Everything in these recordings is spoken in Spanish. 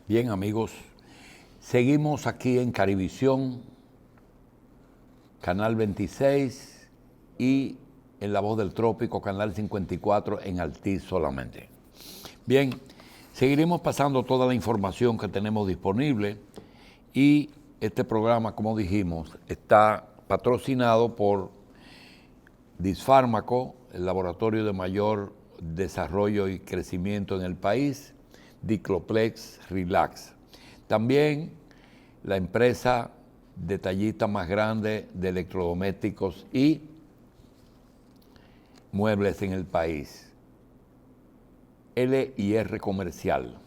Bien, amigos, seguimos aquí en Carivisión, Canal 26 y en La Voz del Trópico, Canal 54 en Altiz solamente. Bien, seguiremos pasando toda la información que tenemos disponible y este programa, como dijimos, está patrocinado por Disfármaco, el laboratorio de mayor desarrollo y crecimiento en el país, Dicloplex Relax. También la empresa detallista más grande de electrodomésticos y muebles en el país, L&R Comercial.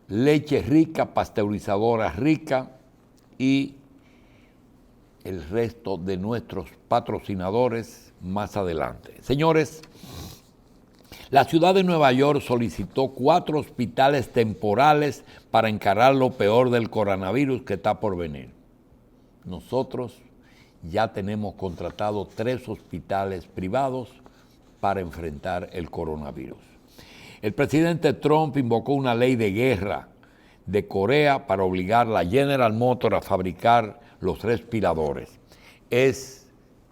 Leche rica, pasteurizadora rica y el resto de nuestros patrocinadores más adelante. Señores, la ciudad de Nueva York solicitó 4 hospitales temporales para encarar lo peor del coronavirus que está por venir. Nosotros ya tenemos contratado 3 hospitales privados para enfrentar el coronavirus. El presidente Trump invocó una ley de guerra de Corea para obligar a la General Motors a fabricar los respiradores. Es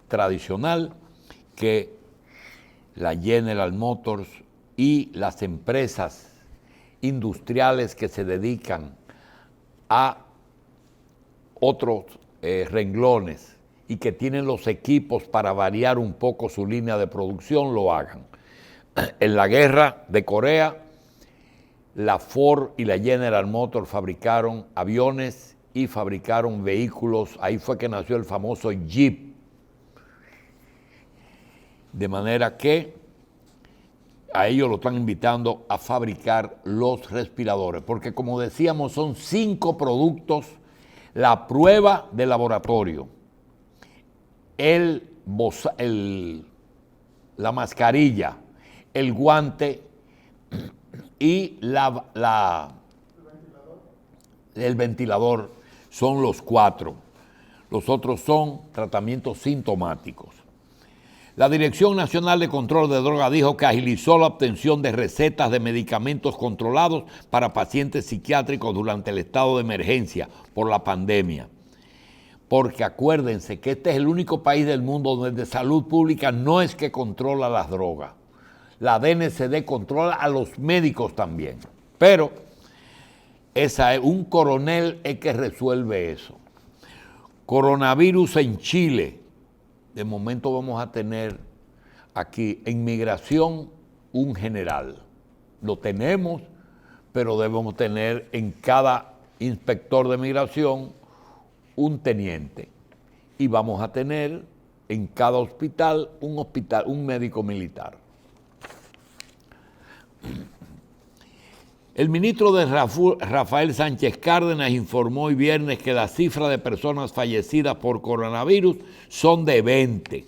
tradicional que la General Motors y las empresas industriales que se dedican a otros renglones y que tienen los equipos para variar un poco su línea de producción lo hagan. En la guerra de Corea, la Ford y la General Motors fabricaron aviones y fabricaron vehículos. Ahí fue que nació el famoso Jeep. De manera que a ellos lo están invitando a fabricar los respiradores, porque como decíamos, son 5 productos: la prueba de laboratorio, la mascarilla, el guante y el ventilador. Son los 4. Los otros son tratamientos sintomáticos. La Dirección Nacional de Control de Drogas dijo que agilizó la obtención de recetas de medicamentos controlados para pacientes psiquiátricos durante el estado de emergencia por la pandemia. Porque acuérdense que este es el único país del mundo donde salud pública no es que controla las drogas. La DNCD controla a los médicos también. Pero un coronel es que resuelve eso. Coronavirus en Chile. De momento vamos a tener aquí en migración un general. Lo tenemos, pero debemos tener en cada inspector de migración un teniente. Y vamos a tener en cada hospital un médico militar. El ministro de Rafael Sánchez Cárdenas informó hoy viernes que la cifra de personas fallecidas por coronavirus son de 20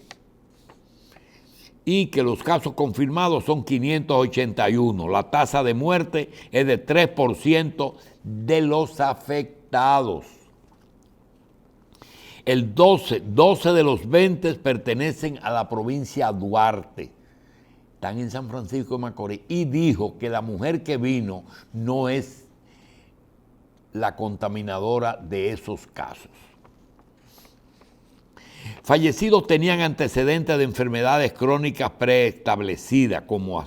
y que los casos confirmados son 581. La tasa de muerte es de 3% de los afectados. El 12 de los 20 pertenecen a la provincia de Duarte. Están en San Francisco de Macorís, y dijo que la mujer que vino no es la contaminadora de esos casos. Fallecidos tenían antecedentes de enfermedades crónicas preestablecidas como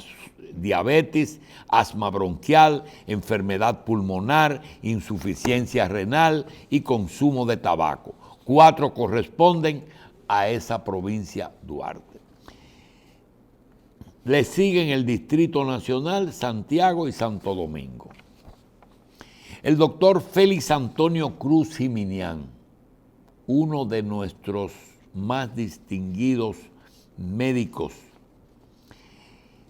diabetes, asma bronquial, enfermedad pulmonar, insuficiencia renal y consumo de tabaco. 4 corresponden a esa provincia Duarte. Le siguen el Distrito Nacional, Santiago y Santo Domingo. El doctor Félix Antonio Cruz Jiminián, uno de nuestros más distinguidos médicos,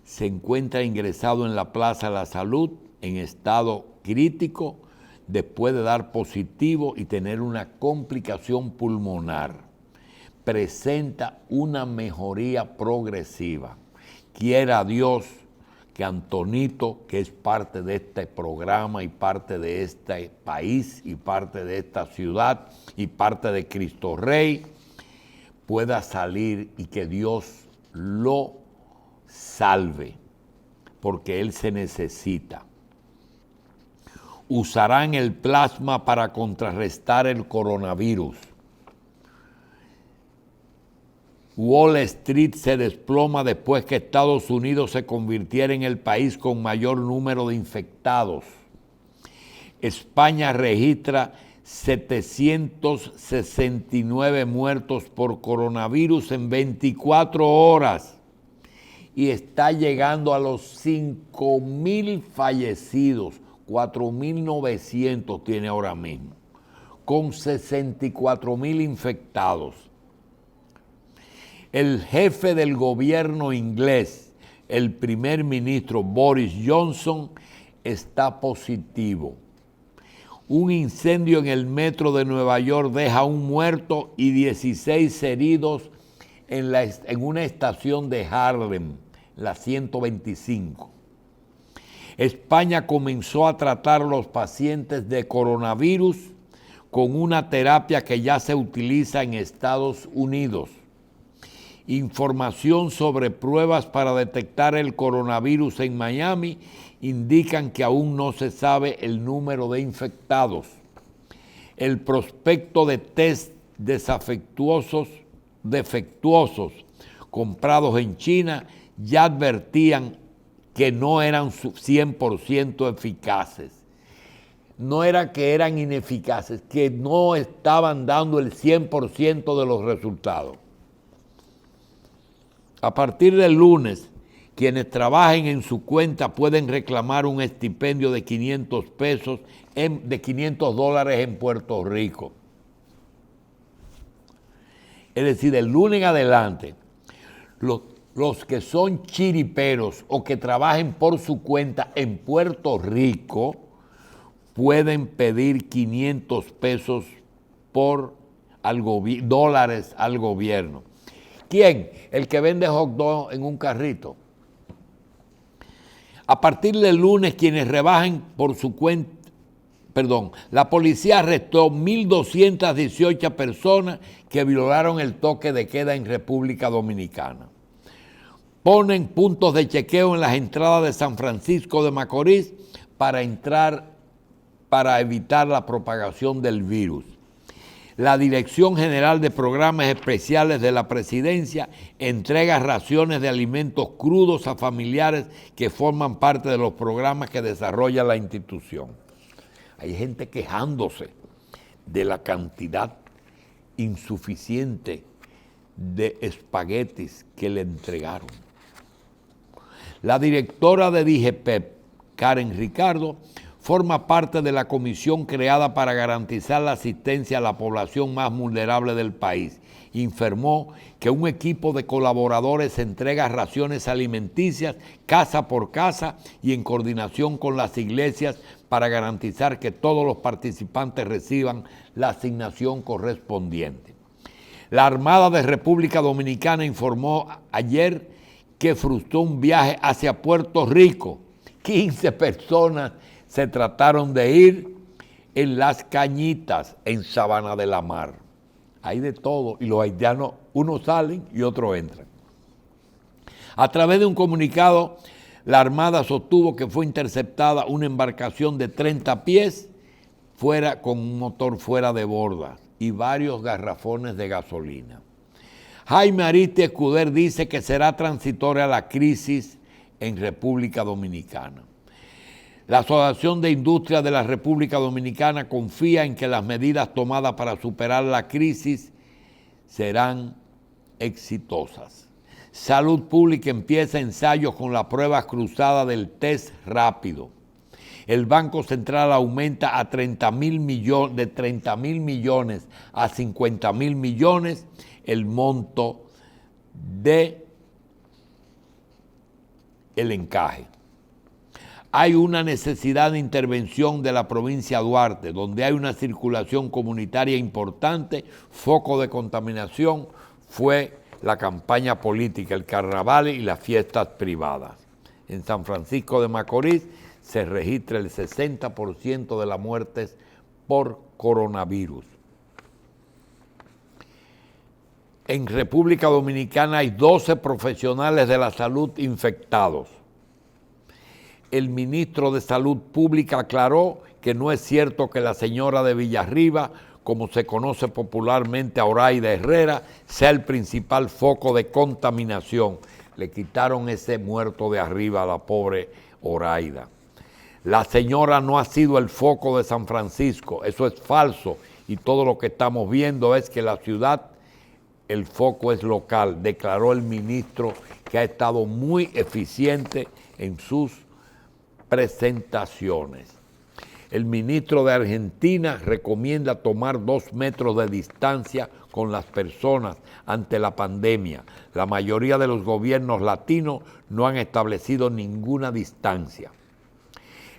se encuentra ingresado en la Plaza de la Salud en estado crítico después de dar positivo y tener una complicación pulmonar. Presenta una mejoría progresiva. Quiera Dios que Antonito, que es parte de este programa y parte de este país y parte de esta ciudad y parte de Cristo Rey, pueda salir y que Dios lo salve, porque él se necesita. usarán el plasma para contrarrestar el coronavirus. Wall Street se desploma después que Estados Unidos se convirtiera en el país con mayor número de infectados. España registra 769 muertos por coronavirus en 24 horas y está llegando a los 5.000 fallecidos, 4.900 tiene ahora mismo, con 64.000 infectados. El jefe del gobierno inglés, el primer ministro Boris Johnson, está positivo. Un incendio en el metro de Nueva York deja un muerto y 16 heridos en una estación de Harlem, la 125. España comenzó a tratar a los pacientes de coronavirus con una terapia que ya se utiliza en Estados Unidos. Información sobre pruebas para detectar el coronavirus en Miami indican que aún no se sabe el número de infectados. El prospecto de test defectuosos comprados en China ya advertían que no eran 100% eficaces. No era que eran ineficaces, que no estaban dando el 100% de los resultados. A partir del lunes, quienes trabajen en su cuenta pueden reclamar un estipendio de $500 en Puerto Rico. Es decir, del lunes en adelante, los que son chiriperos o que trabajen por su cuenta en Puerto Rico pueden pedir $500 dólares al gobierno. ¿Quién? El que vende hot dog en un carrito. A partir del lunes, quienes rebajen por su cuenta, la policía arrestó 1.218 personas que violaron el toque de queda en República Dominicana. Ponen puntos de chequeo en las entradas de San Francisco de Macorís para evitar la propagación del virus. La Dirección General de Programas Especiales de la Presidencia entrega raciones de alimentos crudos a familiares que forman parte de los programas que desarrolla la institución. Hay gente quejándose de la cantidad insuficiente de espaguetis que le entregaron. La directora de DIGEPEP, Karen Ricardo, forma parte de la comisión creada para garantizar la asistencia a la población más vulnerable del país. Informó que un equipo de colaboradores entrega raciones alimenticias casa por casa y en coordinación con las iglesias para garantizar que todos los participantes reciban la asignación correspondiente. La Armada de República Dominicana informó ayer que frustró un viaje hacia Puerto Rico. 15 personas se trataron de ir en Las Cañitas, en Sabana de la Mar. Hay de todo, y los haitianos, unos salen y otros entran. A través de un comunicado, la Armada sostuvo que fue interceptada una embarcación de 30 pies con un motor fuera de borda y varios garrafones de gasolina. Jaime Aristi Escuder dice que será transitoria la crisis en República Dominicana. La Asociación de Industrias de la República Dominicana confía en que las medidas tomadas para superar la crisis serán exitosas. Salud Pública empieza ensayos con la prueba cruzada del test rápido. El Banco Central aumenta a 30.000 millones, de 30.000 millones a 50.000 millones el monto de el encaje. Hay una necesidad de intervención de la provincia de Duarte, donde hay una circulación comunitaria importante. Foco de contaminación fue la campaña política, el carnaval y las fiestas privadas. En San Francisco de Macorís se registra el 60% de las muertes por coronavirus. En República Dominicana hay 12 profesionales de la salud infectados. el ministro de Salud Pública aclaró que no es cierto que la señora de Villarriba, como se conoce popularmente a Oraida Herrera, sea el principal foco de contaminación. Le quitaron ese muerto de arriba a la pobre Oraida. La señora no ha sido el foco de San Francisco, eso es falso, y todo lo que estamos viendo es que la ciudad, el foco es local, declaró el ministro, que ha estado muy eficiente en sus presentaciones. El ministro de Argentina recomienda tomar 2 metros de distancia con las personas ante la pandemia. La mayoría de los gobiernos latinos no han establecido ninguna distancia.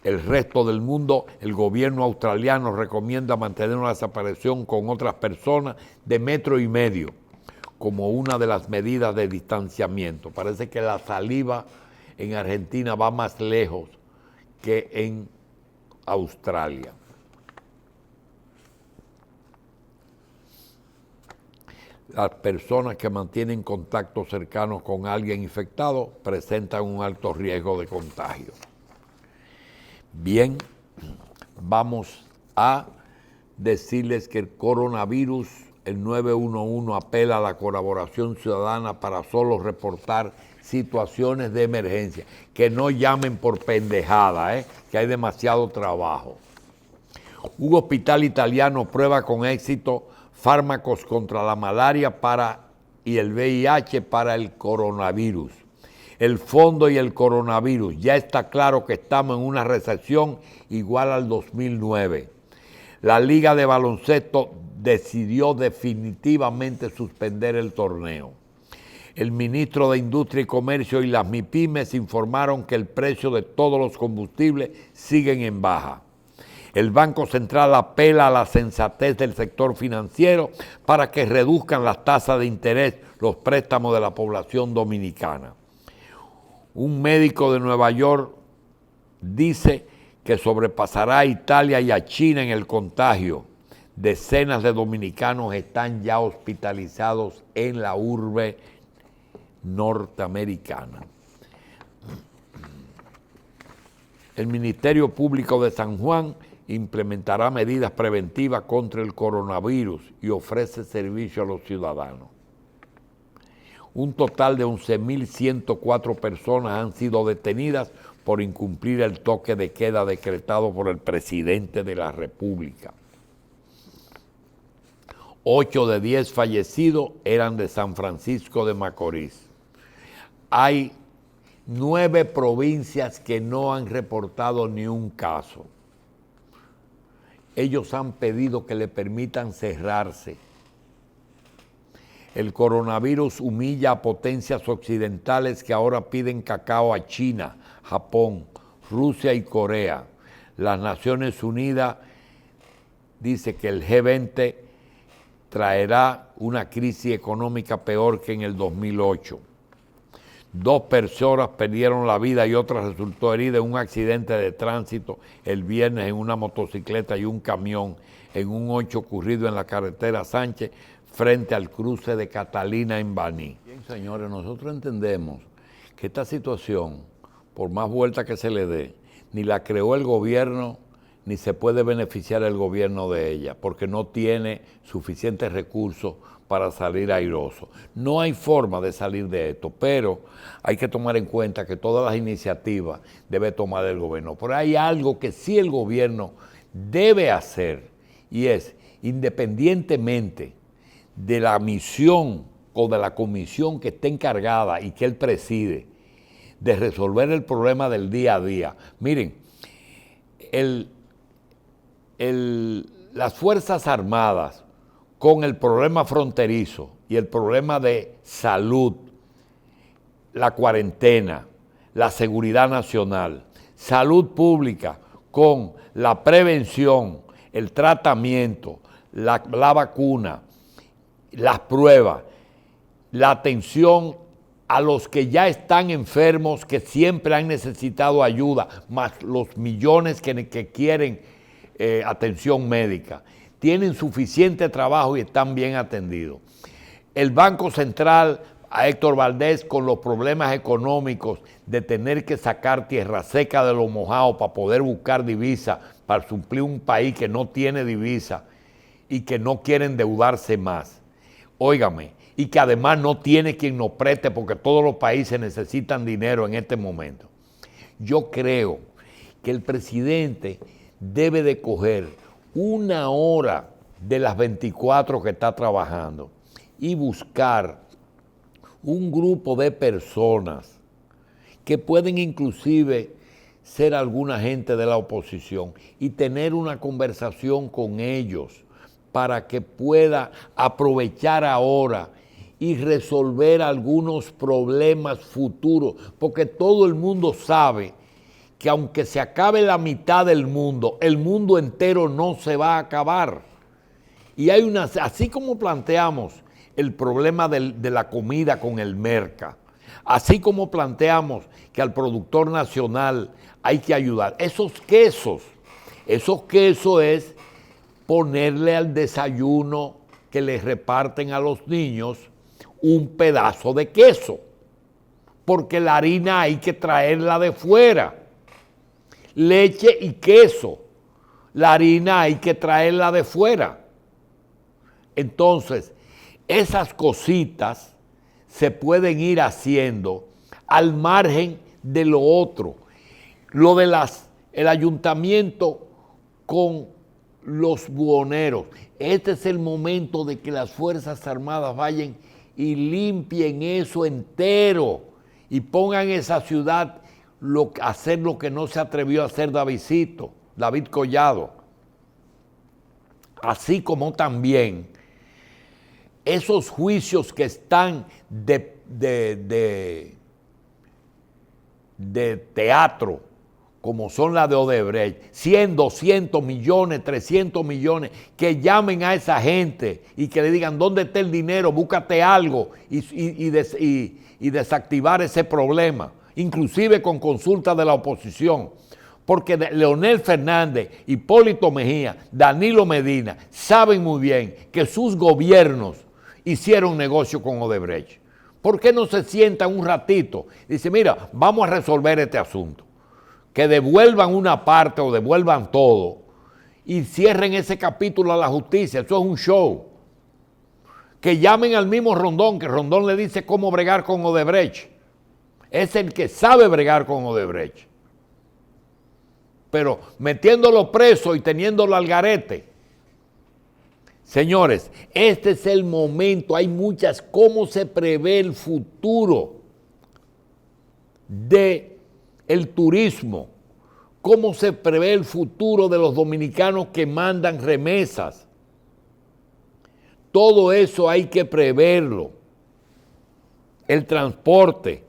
El resto del mundo, el gobierno australiano recomienda mantener una separación con otras personas de 1,5 metros, como una de las medidas de distanciamiento. Parece que la saliva en Argentina va más lejos que en Australia. Las personas que mantienen contacto cercano con alguien infectado presentan un alto riesgo de contagio. Bien, vamos a decirles que el coronavirus, el 911 apela a la colaboración ciudadana para solo reportar situaciones de emergencia, que no llamen por pendejada, que hay demasiado trabajo. Un hospital italiano prueba con éxito fármacos contra la malaria y el VIH para el coronavirus. El fondo y el coronavirus, ya está claro que estamos en una recesión igual al 2009. La Liga de Baloncesto decidió definitivamente suspender el torneo. El ministro de Industria y Comercio y las MIPYMES informaron que el precio de todos los combustibles siguen en baja. El Banco Central apela a la sensatez del sector financiero para que reduzcan las tasas de interés, los préstamos de la población dominicana. Un médico de Nueva York dice que sobrepasará a Italia y a China en el contagio. Decenas de dominicanos están ya hospitalizados en la urbe norteamericana. El Ministerio Público de San Juan implementará medidas preventivas contra el coronavirus y ofrece servicio a los ciudadanos. Un total de 11.104 personas han sido detenidas por incumplir el toque de queda decretado por el presidente de la República. 8 de 10 fallecidos eran de San Francisco de Macorís. Hay 9 provincias que no han reportado ni un caso. Ellos han pedido que le permitan cerrarse. El coronavirus humilla a potencias occidentales que ahora piden cacao a China, Japón, Rusia y Corea. Las Naciones Unidas dice que el G20 traerá una crisis económica peor que en el 2008. 2 personas perdieron la vida y otra resultó herida en un accidente de tránsito el viernes en una motocicleta y un camión en un hecho ocurrido en la carretera Sánchez frente al cruce de Catalina en Baní. Bien, señores, nosotros entendemos que esta situación, por más vuelta que se le dé, ni la creó el gobierno, ni se puede beneficiar el gobierno de ella, porque no tiene suficientes recursos para salir airoso. No hay forma de salir de esto, pero hay que tomar en cuenta que todas las iniciativas debe tomar el gobierno. Pero hay algo que sí el gobierno debe hacer, y es, independientemente de la misión o de la comisión que esté encargada y que él preside, de resolver el problema del día a día. Miren, las Fuerzas Armadas, con el problema fronterizo y el problema de salud, la cuarentena, la seguridad nacional, salud pública con la prevención, el tratamiento, la vacuna, las pruebas, la atención a los que ya están enfermos, que siempre han necesitado ayuda, más los millones que quieren atención médica. Tienen suficiente trabajo y están bien atendidos. El Banco Central a Héctor Valdés con los problemas económicos de tener que sacar tierra seca de los mojados para poder buscar divisa, para suplir un país que no tiene divisa y que no quiere endeudarse más. Óigame, y que además no tiene quien nos preste porque todos los países necesitan dinero en este momento. Yo creo que el presidente debe de coger una hora de las 24 que está trabajando y buscar un grupo de personas que pueden inclusive ser alguna gente de la oposición y tener una conversación con ellos para que pueda aprovechar ahora y resolver algunos problemas futuros, porque todo el mundo sabe que aunque se acabe la mitad del mundo, el mundo entero no se va a acabar. Y hay una, así como planteamos el problema de la comida con el merca, así como planteamos que al productor nacional hay que ayudar, esos quesos es ponerle al desayuno que les reparten a los niños un pedazo de queso, porque la harina hay que traerla de fuera, leche y queso, la harina hay que traerla de fuera. Entonces, esas cositas se pueden ir haciendo al margen de lo otro. Lo de el ayuntamiento con los buhoneros. Este es el momento de que las Fuerzas Armadas vayan y limpien eso entero y pongan esa ciudad a hacer lo que no se atrevió a hacer David Collado. Así como también esos juicios que están de teatro, como son la de Odebrecht, 100, 200 millones, 300 millones, que llamen a esa gente y que le digan, ¿dónde está el dinero? Búscate algo y desactivar ese problema, inclusive con consulta de la oposición. Porque Leonel Fernández, Hipólito Mejía, Danilo Medina saben muy bien que sus gobiernos hicieron negocio con Odebrecht. ¿Por qué no se sientan un ratito? Dice, mira, vamos a resolver este asunto. Que devuelvan una parte o devuelvan todo y cierren ese capítulo a la justicia. Eso es un show. Que llamen al mismo Rondón, que Rondón le dice cómo bregar con Odebrecht. Es el que sabe bregar con Odebrecht. Pero metiéndolo preso y teniéndolo al garete. Señores, este es el momento, hay muchas, cómo se prevé el futuro del turismo, cómo se prevé el futuro de los dominicanos que mandan remesas. Todo eso hay que preverlo. El transporte.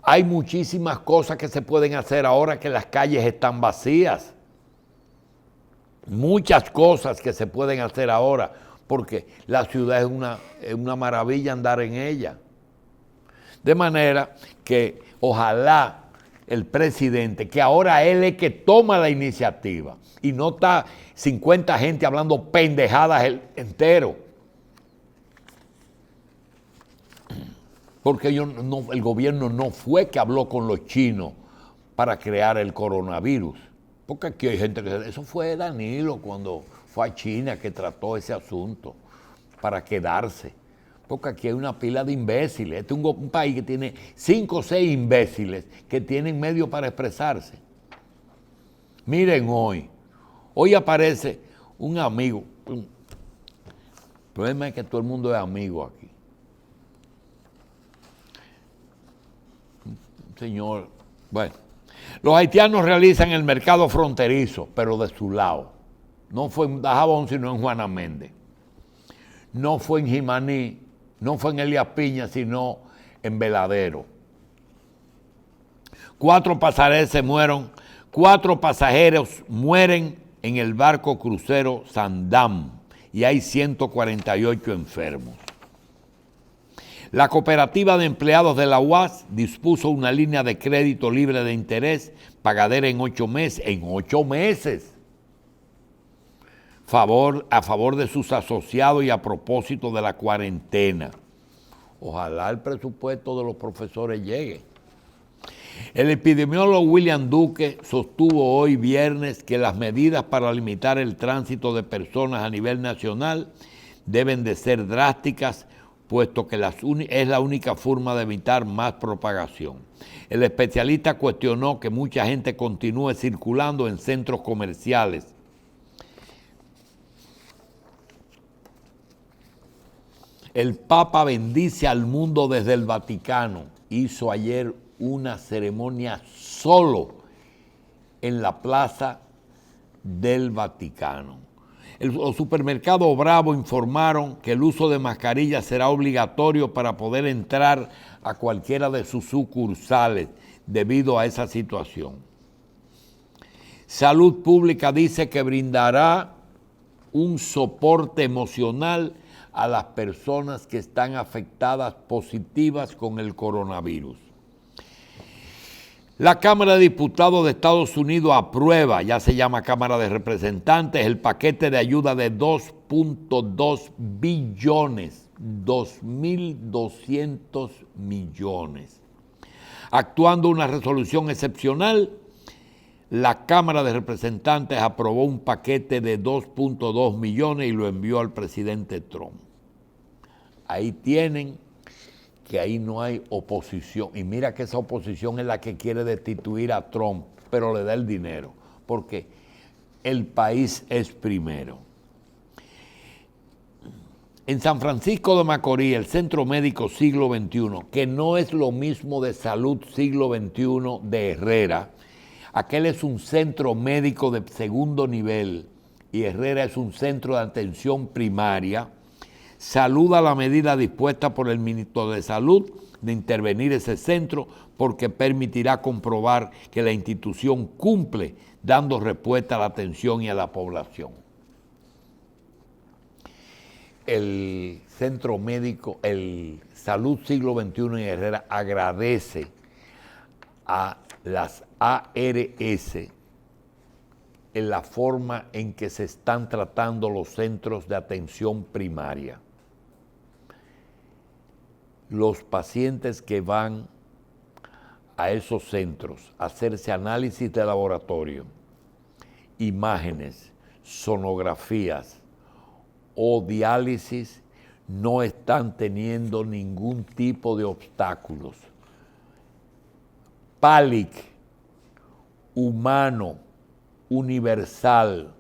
Hay muchísimas cosas que se pueden hacer ahora que las calles están vacías. Muchas cosas que se pueden hacer ahora, porque la ciudad es una maravilla andar en ella. De manera que ojalá el presidente, que ahora él es que toma la iniciativa y no está 50 gente hablando pendejadas entero. Porque el gobierno no fue que habló con los chinos para crear el coronavirus. Porque aquí hay gente que dice, eso fue Danilo cuando fue a China que trató ese asunto para quedarse. Porque aquí hay una pila de imbéciles. Este es un país que tiene 5 o 6 imbéciles que tienen medios para expresarse. Miren hoy aparece un amigo. El problema es que todo el mundo es amigo aquí. Señor, bueno, los haitianos realizan el mercado fronterizo, pero de su lado. No fue en Dajabón, sino en Juana Méndez. No fue en Jimaní, no fue en Elías Piña, sino en Veladero. 4 pasajeros mueren en el barco crucero Sandam y hay 148 enfermos. La cooperativa de empleados de la UAS dispuso una línea de crédito libre de interés, pagadera en 8 meses. En 8 meses. A favor de sus asociados y a propósito de la cuarentena. Ojalá el presupuesto de los profesores llegue. El epidemiólogo William Duque sostuvo hoy viernes que las medidas para limitar el tránsito de personas a nivel nacional deben de ser drásticas, puesto que es la única forma de evitar más propagación. El especialista cuestionó que mucha gente continúe circulando en centros comerciales. El Papa bendice al mundo desde el Vaticano. Hizo ayer una ceremonia solo en la plaza del Vaticano. Los supermercados Bravo informaron que el uso de mascarillas será obligatorio para poder entrar a cualquiera de sus sucursales debido a esa situación. Salud Pública dice que brindará un soporte emocional a las personas que están afectadas positivas con el coronavirus. La Cámara de Diputados de Estados Unidos aprueba, ya se llama Cámara de Representantes, el paquete de ayuda de 2.2 billones, 2.200 millones. Actuando una resolución excepcional, la Cámara de Representantes aprobó un paquete de 2.2 millones y lo envió al presidente Trump. Ahí tienen que ahí no hay oposición. Y mira que esa oposición es la que quiere destituir a Trump, pero le da el dinero, porque el país es primero. En San Francisco de Macorís, el Centro Médico Siglo XXI, que no es lo mismo de Salud Siglo XXI de Herrera, aquel es un centro médico de segundo nivel y Herrera es un centro de atención primaria, saluda la medida dispuesta por el ministro de Salud de intervenir ese centro porque permitirá comprobar que la institución cumple dando respuesta a la atención y a la población. El Centro Médico, el Salud Siglo XXI en Herrera agradece a las ARS en la forma en que se están tratando los centros de atención primaria. Los pacientes que van a esos centros a hacerse análisis de laboratorio, imágenes, sonografías o diálisis no están teniendo ningún tipo de obstáculos. PALIC, Humano, Universal,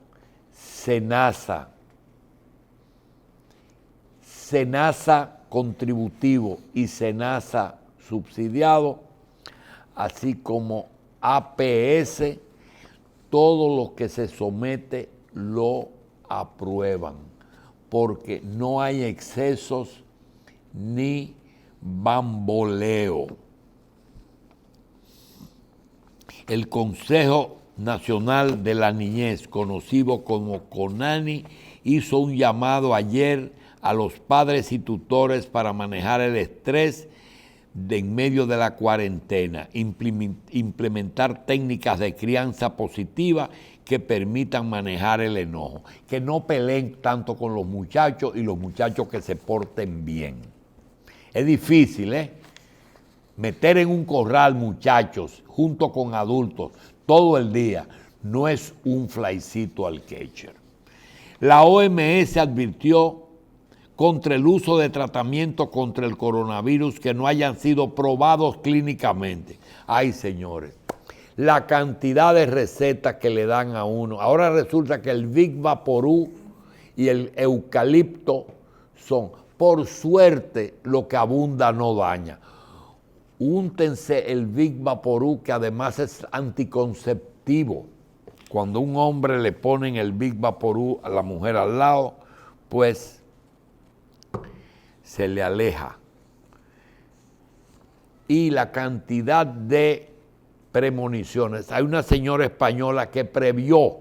SENASA contributivo y SENASA subsidiado, así como APS, todo lo que se somete lo aprueban, porque no hay excesos ni bamboleo. El Consejo Nacional de la Niñez, conocido como CONANI, hizo un llamado ayer a los padres y tutores para manejar el estrés en medio de la cuarentena, implementar técnicas de crianza positiva que permitan manejar el enojo, que no peleen tanto con los muchachos y los muchachos que se porten bien. Es difícil, meter en un corral muchachos junto con adultos todo el día no es un flycito al catcher. La OMS advirtió contra el uso de tratamientos contra el coronavirus que no hayan sido probados clínicamente. Ay, señores, la cantidad de recetas que le dan a uno. Ahora resulta que el Big Vaporú y el eucalipto son, por suerte, lo que abunda no daña. Úntense el Big Vaporú, que además es anticonceptivo. Cuando un hombre le ponen el Big Vaporú a la mujer al lado, pues se le aleja. Y la cantidad de premoniciones. Hay una señora española que previó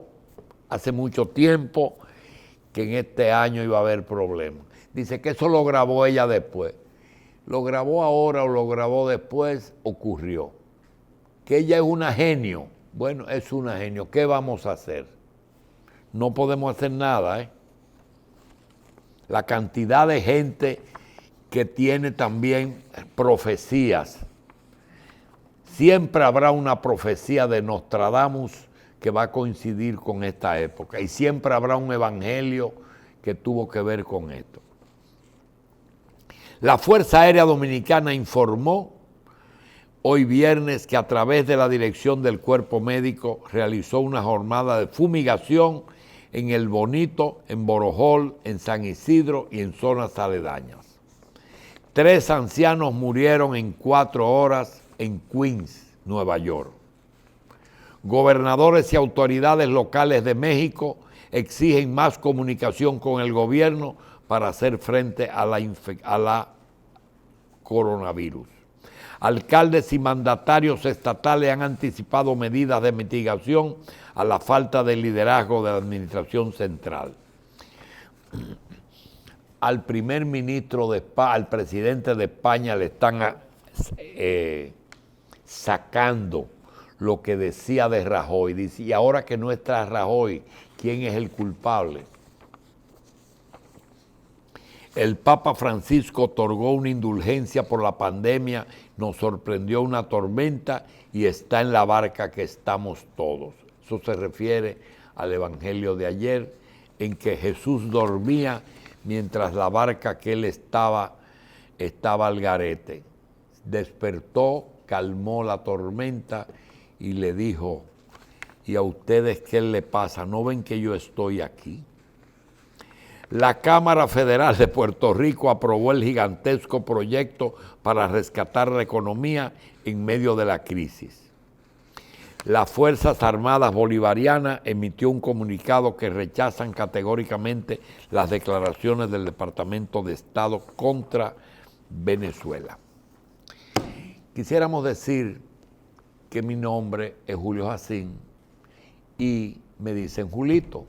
hace mucho tiempo que en este año iba a haber problemas. Dice que eso lo grabó ella después. Lo grabó ahora o lo grabó después, ocurrió. Que ella es una genio. Bueno, es una genio. ¿Qué vamos a hacer? No podemos hacer nada, La cantidad de gente que tiene también profecías. Siempre habrá una profecía de Nostradamus que va a coincidir con esta época y siempre habrá un evangelio que tuvo que ver con esto. La Fuerza Aérea Dominicana informó hoy viernes que a través de la dirección del Cuerpo Médico realizó una jornada de fumigación en El Bonito, en Borojol, en San Isidro y en zonas aledañas. 3 ancianos murieron en 4 horas en Queens, Nueva York. Gobernadores y autoridades locales de México exigen más comunicación con el gobierno para hacer frente a la coronavirus. Alcaldes y mandatarios estatales han anticipado medidas de mitigación a la falta de liderazgo de la administración central. Al primer ministro de España, al presidente de España le están sacando lo que decía de Rajoy. Dice, y ahora que no está Rajoy, ¿quién es el culpable? El Papa Francisco otorgó una indulgencia por la pandemia, nos sorprendió una tormenta y está en la barca que estamos todos. Eso se refiere al evangelio de ayer, en que Jesús dormía mientras la barca que él estaba al garete. Despertó, calmó la tormenta y le dijo, ¿y a ustedes qué les pasa? ¿No ven que yo estoy aquí? La Cámara Federal de Puerto Rico aprobó el gigantesco proyecto para rescatar la economía en medio de la crisis. Las Fuerzas Armadas Bolivarianas emitió un comunicado que rechazan categóricamente las declaraciones del Departamento de Estado contra Venezuela. Quisiéramos decir que mi nombre es Julio Jacín y me dicen Julito.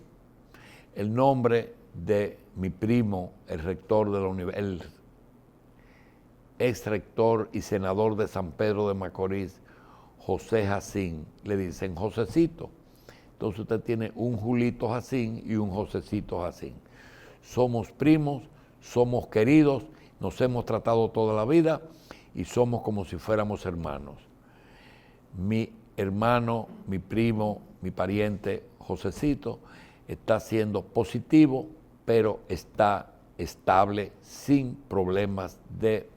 El nombre de mi primo, el rector de la universidad, el ex rector y senador de San Pedro de Macorís, José Jacín, le dicen Josecito. Entonces usted tiene un Julito Jacín y un Josecito Jacín. Somos primos, somos queridos, nos hemos tratado toda la vida y somos como si fuéramos hermanos. Mi hermano, mi primo, mi pariente Josecito está siendo positivo, pero está estable, sin problemas de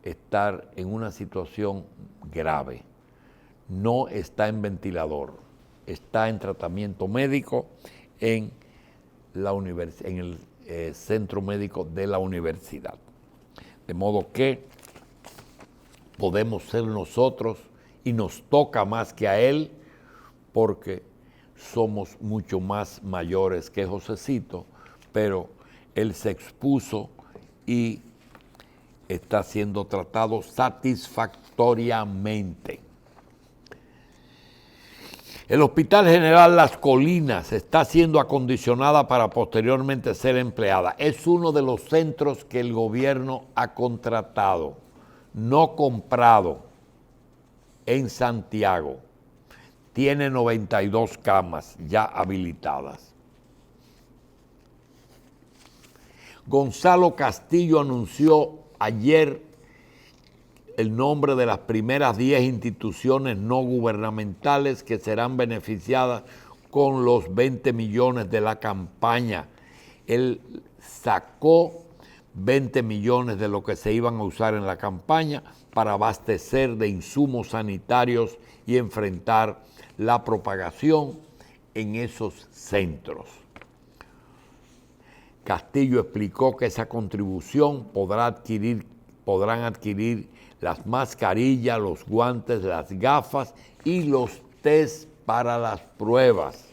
estar en una situación grave. No está en ventilador, está en tratamiento médico en el centro médico de la universidad. De modo que podemos ser nosotros y nos toca más que a él porque somos mucho más mayores que Josecito, pero él se expuso y está siendo tratado satisfactoriamente. El Hospital General Las Colinas está siendo acondicionada para posteriormente ser empleada. Es uno de los centros que el gobierno ha contratado, no comprado, en Santiago. Tiene 92 camas ya habilitadas. Gonzalo Castillo anunció ayer el nombre de las primeras 10 instituciones no gubernamentales que serán beneficiadas con los 20 millones de la campaña. Él sacó 20 millones de lo que se iban a usar en la campaña para abastecer de insumos sanitarios y enfrentar la propagación en esos centros. Castillo explicó que esa contribución podrán adquirir las mascarillas, los guantes, las gafas y los test para las pruebas.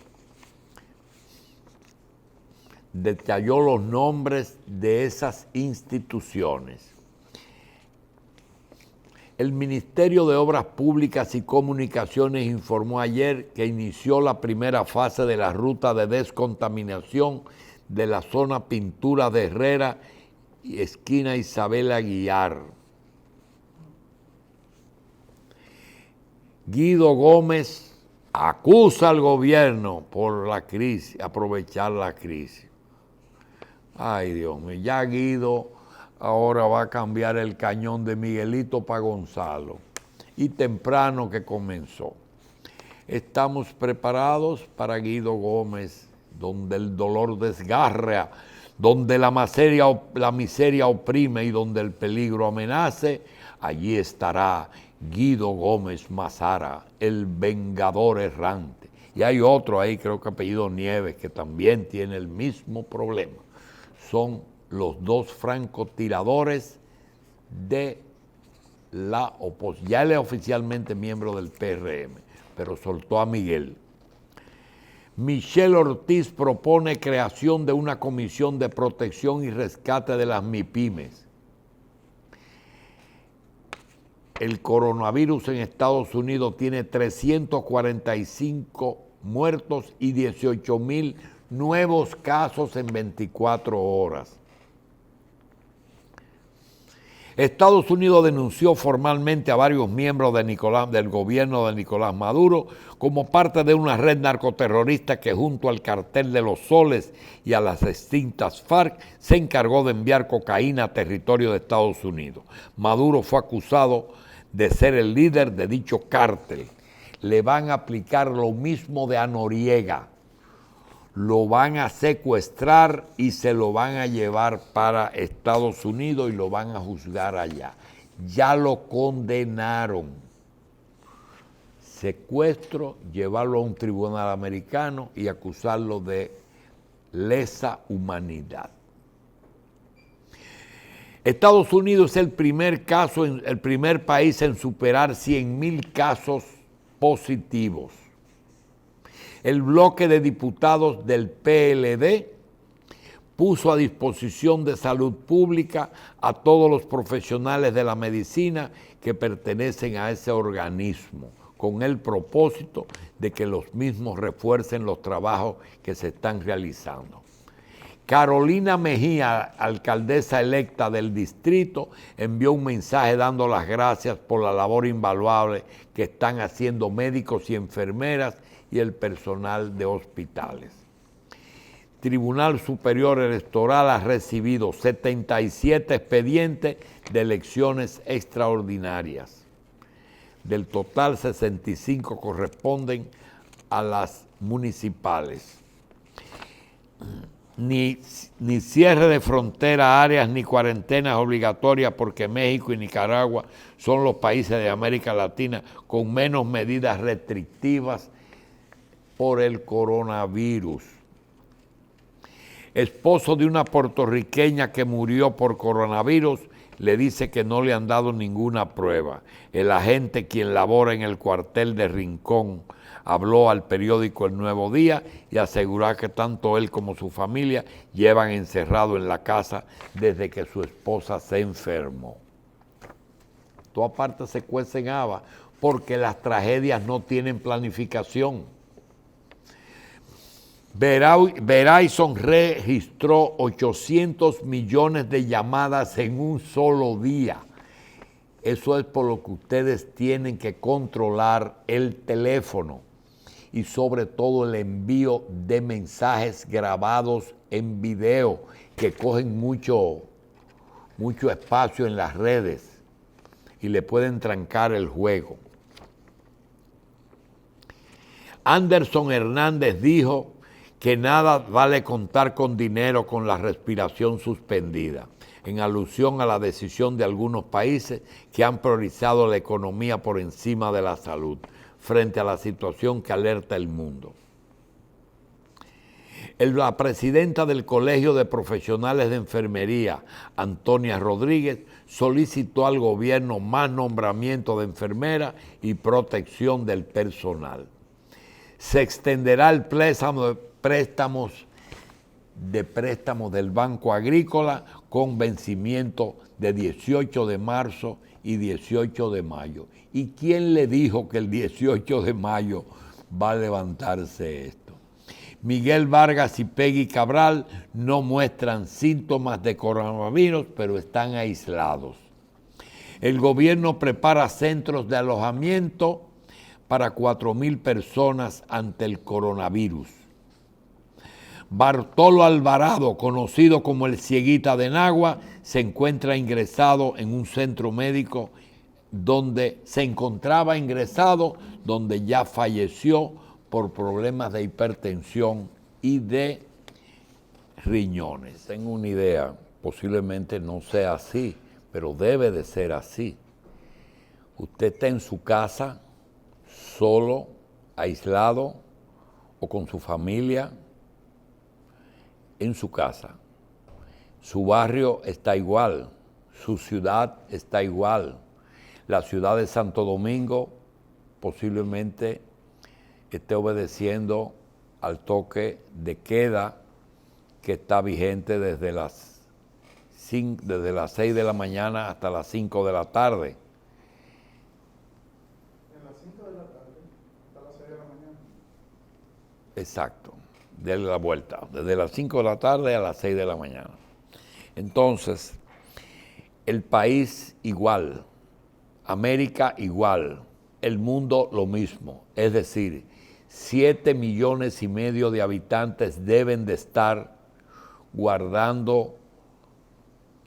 Detalló los nombres de esas instituciones. El Ministerio de Obras Públicas y Comunicaciones informó ayer que inició la primera fase de la ruta de descontaminación de la zona Pintura de Herrera y esquina Isabel Aguiar. Guido Gómez acusa al gobierno por la crisis, aprovechar la crisis. Ay, Dios mío, ya Guido ahora va a cambiar el cañón de Miguelito para Gonzalo. Y temprano que comenzó. Estamos preparados para Guido Gómez, donde el dolor desgarra, donde la miseria oprime y donde el peligro amenace. Allí estará Guido Gómez Mazara, el vengador errante. Y hay otro ahí, creo que apellido Nieves, que también tiene el mismo problema. Son los dos francotiradores de la oposición. Ya él es oficialmente miembro del PRM, pero soltó a Miguel. Michelle Ortiz propone creación de una comisión de protección y rescate de las MIPYMES. El coronavirus en Estados Unidos tiene 345 muertos y 18,000 nuevos casos en 24 horas. Estados Unidos denunció formalmente a varios miembros del gobierno de Nicolás Maduro como parte de una red narcoterrorista que junto al cartel de los Soles y a las extintas FARC se encargó de enviar cocaína a territorio de Estados Unidos. Maduro fue acusado de ser el líder de dicho cártel. Le van a aplicar lo mismo de a Noriega. Lo van a secuestrar y se lo van a llevar para Estados Unidos y lo van a juzgar allá. Ya lo condenaron. Secuestro, llevarlo a un tribunal americano y acusarlo de lesa humanidad. Estados Unidos es el primer país en superar 100,000 casos positivos. El bloque de diputados del PLD puso a disposición de salud pública a todos los profesionales de la medicina que pertenecen a ese organismo, con el propósito de que los mismos refuercen los trabajos que se están realizando. Carolina Mejía, alcaldesa electa del distrito, envió un mensaje dando las gracias por la labor invaluable que están haciendo médicos y enfermeras y el personal de hospitales. Tribunal Superior Electoral ha recibido 77 expedientes de elecciones extraordinarias. Del total, 65 corresponden a las municipales. Ni cierre de frontera, áreas, ni cuarentenas obligatorias, porque México y Nicaragua son los países de América Latina con menos medidas restrictivas por el coronavirus. Esposo de una puertorriqueña que murió por coronavirus le dice que no le han dado ninguna prueba. El agente, quien labora en el cuartel de Rincón, habló al periódico El Nuevo Día y aseguró que tanto él como su familia llevan encerrado en la casa desde que su esposa se enfermó. Toda parte se cuecen habas porque las tragedias no tienen planificación. Verizon registró 800 millones de llamadas en un solo día. Eso es por lo que ustedes tienen que controlar el teléfono y sobre todo el envío de mensajes grabados en video que cogen mucho espacio en las redes y le pueden trancar el juego. Anderson Hernández dijo que nada vale contar con dinero con la respiración suspendida, en alusión a la decisión de algunos países que han priorizado la economía por encima de la salud, frente a la situación que alerta el mundo. La presidenta del Colegio de Profesionales de Enfermería, Antonia Rodríguez, solicitó al gobierno más nombramiento de enfermeras y protección del personal. Se extenderá el préstamo del Banco Agrícola con vencimiento de 18 de marzo y 18 de mayo. ¿Y quién le dijo que el 18 de mayo va a levantarse esto? Miguel Vargas y Peggy Cabral no muestran síntomas de coronavirus, pero están aislados. El gobierno prepara centros de alojamiento para 4,000 personas ante el coronavirus. Bartolo Alvarado, conocido como el Cieguita de Nagua, se encuentra ingresado en un centro médico donde se encontraba ingresado, donde ya falleció por problemas de hipertensión y de riñones. Tengo una idea, posiblemente no sea así, pero debe de ser así. Usted está en su casa, solo, aislado o con su familia, en su casa. Su barrio está igual, su ciudad está igual. La ciudad de Santo Domingo posiblemente esté obedeciendo al toque de queda que está vigente desde las 6 de la mañana hasta las 5 de la tarde. De las 5 de la tarde hasta las 6 de la mañana. Exacto, denle la vuelta, desde las 5 de la tarde a las 6 de la mañana. Entonces, el país igual, América igual, el mundo lo mismo. Es decir, 7,5 millones de habitantes deben de estar guardando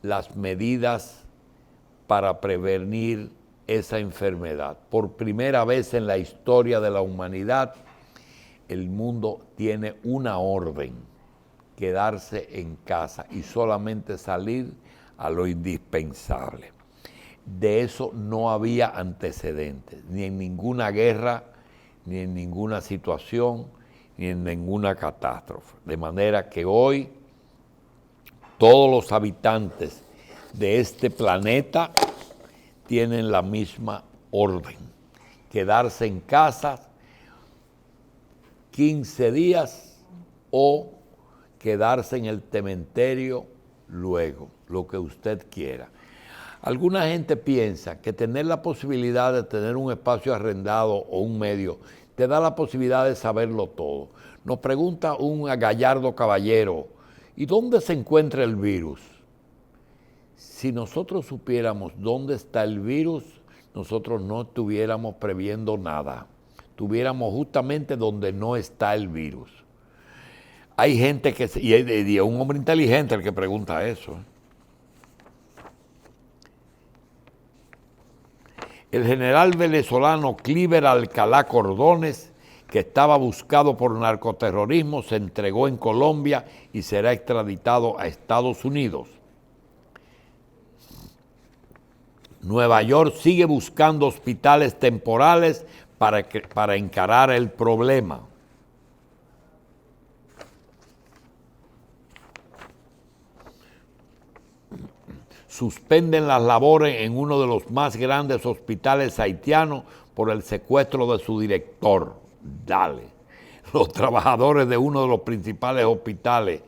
las medidas para prevenir esa enfermedad. Por primera vez en la historia de la humanidad, el mundo tiene una orden: quedarse en casa y solamente salir a lo indispensable. De eso no había antecedentes, ni en ninguna guerra, ni en ninguna situación, ni en ninguna catástrofe. De manera que hoy todos los habitantes de este planeta tienen la misma orden: quedarse en casa 15 días o quedarse en el cementerio luego, lo que usted quiera. Alguna gente piensa que tener la posibilidad de tener un espacio arrendado o un medio te da la posibilidad de saberlo todo. Nos pregunta un gallardo caballero: ¿y dónde se encuentra el virus? Si nosotros supiéramos dónde está el virus, nosotros no estuviéramos previendo nada. Estuviéramos justamente donde no está el virus. Hay gente que, y es un hombre inteligente el que pregunta eso. El general venezolano Cliver Alcalá Cordones, que estaba buscado por narcoterrorismo, se entregó en Colombia y será extraditado a Estados Unidos. Nueva York sigue buscando hospitales temporales para encarar el problema. Suspenden las labores en uno de los más grandes hospitales haitianos por el secuestro de su director. Dale. Los trabajadores de uno de los principales hospitales,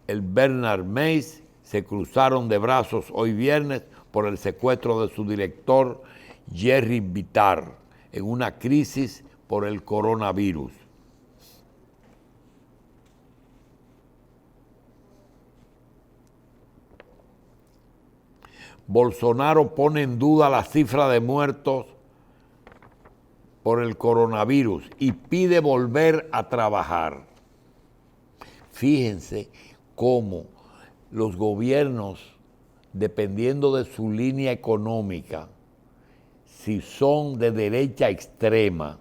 el Bernard Mays, se cruzaron de brazos hoy viernes por el secuestro de su director, Jerry Vitar, en una crisis por el coronavirus. Bolsonaro pone en duda la cifra de muertos por el coronavirus y pide volver a trabajar. Fíjense cómo los gobiernos, dependiendo de su línea económica, si son de derecha extrema,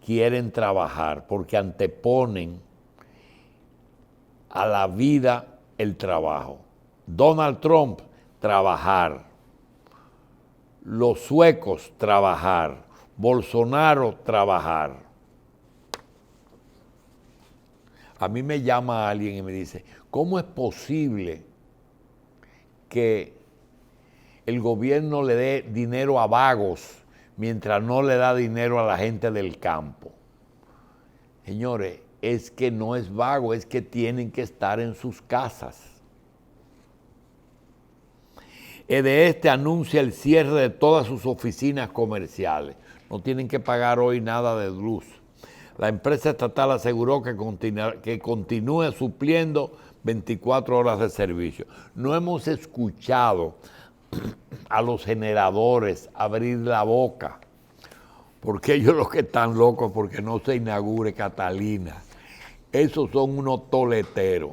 quieren trabajar porque anteponen a la vida el trabajo. Donald Trump, trabajar. Los suecos, trabajar. Bolsonaro, trabajar. A mí me llama alguien y me dice: ¿cómo es posible que el gobierno le dé dinero a vagos mientras no le da dinero a la gente del campo? Señores, es que no es vago, es que tienen que estar en sus casas. EDE anuncia el cierre de todas sus oficinas comerciales. No tienen que pagar hoy nada de luz. La empresa estatal aseguró que continúe supliendo 24 horas de servicio. No hemos escuchado a los generadores abrir la boca. porque ellos los que están locos porque no se inaugure Catalina. Esos son unos toleteros.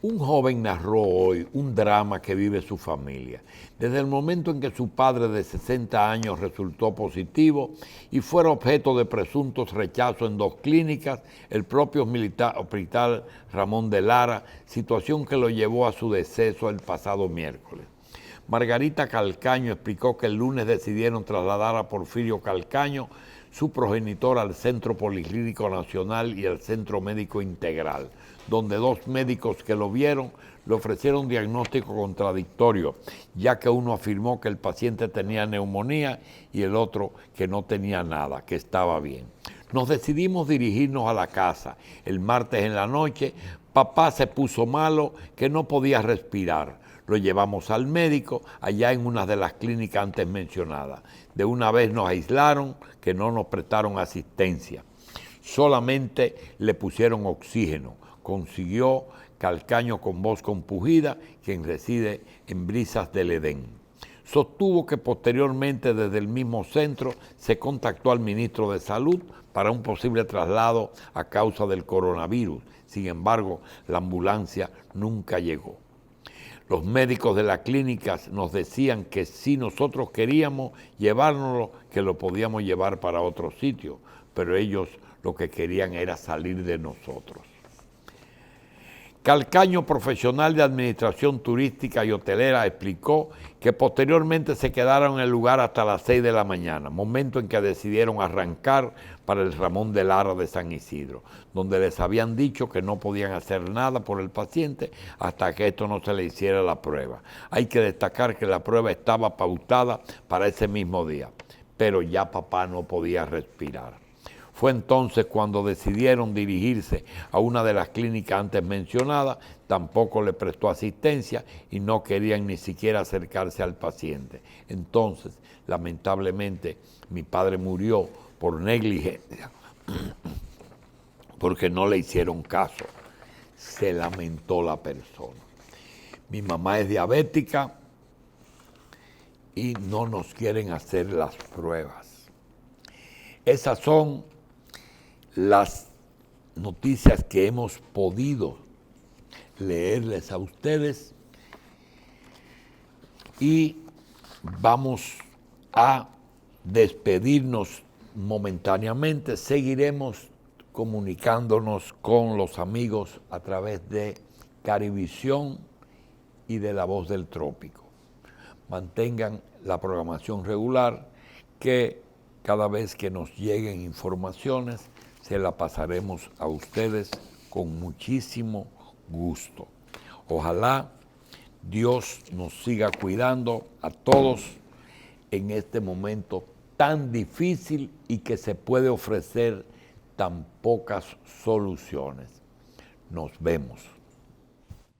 Un joven narró hoy un drama que vive su familia. Desde el momento en que su padre de 60 años resultó positivo y fuera objeto de presuntos rechazos en 2 clínicas, el propio hospital Ramón de Lara, situación que lo llevó a su deceso el pasado miércoles. Margarita Calcaño explicó que el lunes decidieron trasladar a Porfirio Calcaño, su progenitor, al Centro Policlínico Nacional y al Centro Médico Integral, donde 2 médicos que lo vieron le ofrecieron diagnóstico contradictorio, ya que uno afirmó que el paciente tenía neumonía y el otro que no tenía nada, que estaba bien. Nos decidimos dirigirnos a la casa. El martes en la noche, papá se puso malo, que no podía respirar. Lo llevamos al médico, allá en una de las clínicas antes mencionadas. De una vez nos aislaron, que no nos prestaron asistencia. Solamente le pusieron oxígeno. Consiguió Calcaño con voz compungida, quien reside en Brisas del Edén. Sostuvo que posteriormente desde el mismo centro se contactó al ministro de Salud para un posible traslado a causa del coronavirus. Sin embargo, la ambulancia nunca llegó. Los médicos de la clínica nos decían que si nosotros queríamos llevárnoslo, que lo podíamos llevar para otro sitio, pero ellos lo que querían era salir de nosotros. Calcaño, profesional de administración turística y hotelera, explicó que posteriormente se quedaron en el lugar hasta las 6 de la mañana, momento en que decidieron arrancar para el Ramón de Lara de San Isidro, donde les habían dicho que no podían hacer nada por el paciente hasta que esto no se le hiciera la prueba. Hay que destacar que la prueba estaba pautada para ese mismo día, pero ya papá no podía respirar. Fue entonces cuando decidieron dirigirse a una de las clínicas antes mencionadas, tampoco le prestó asistencia y no querían ni siquiera acercarse al paciente. Entonces, lamentablemente, mi padre murió por negligencia, porque no le hicieron caso. Se lamentó la persona. Mi mamá es diabética y no nos quieren hacer las pruebas. Esas son las noticias que hemos podido leerles a ustedes y vamos a despedirnos momentáneamente. Seguiremos comunicándonos con los amigos a través de Carivisión y de La Voz del Trópico. Mantengan la programación regular, que cada vez que nos lleguen informaciones se la pasaremos a ustedes con muchísimo gusto. Ojalá Dios nos siga cuidando a todos en este momento tan difícil y que se puede ofrecer tan pocas soluciones. Nos vemos.